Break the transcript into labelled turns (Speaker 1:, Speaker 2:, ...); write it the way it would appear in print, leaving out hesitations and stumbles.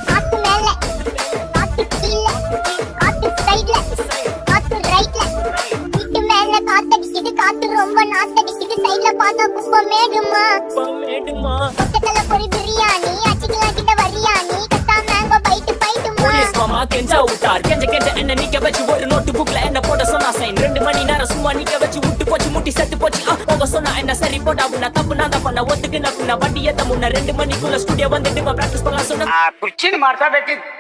Speaker 1: காத்து மேல காத்து கீழ காத்து சைடுல காத்து ரைட்ல வீட்டு மேல காத்தடிக்குது காத்து ரொம்ப நாத்தடிக்குது சைடுல பார்த்தா குப்பை மேடுமா பக்கத்துல பொரி பிரியாணி அச்சிக்கலாம் கிட்ட வரியாணி கத்தா மேங்கோ பைட்டுமா
Speaker 2: மாமா கெஞ்சா விட்டார் கெஞ்ச என்ன நிக்க வச்சு ஒரு நோட்டு புக்ல என்ன போட சொன்னா சைன் 2 மணி நேரம் சும்மா நிக்க வச்சு விட்டு போச்சு முட்டி செத்து போச்சு போக சொன்னா என்ன சரி போட்டா உன்ன தப்பு நான் தான் பண்ண ஒத்துக்கு நான் வண்டி ஏத்த முன்ன 2 மணிக்குள்ள ஸ்டுடியோ வந்துட்டு பிராக்டிஸ் பண்ணலாம் சொன்னா
Speaker 3: ಕುರ್ಚಿನ ಮಾಡ್ತಾ ಬೇಕಿತ್ತು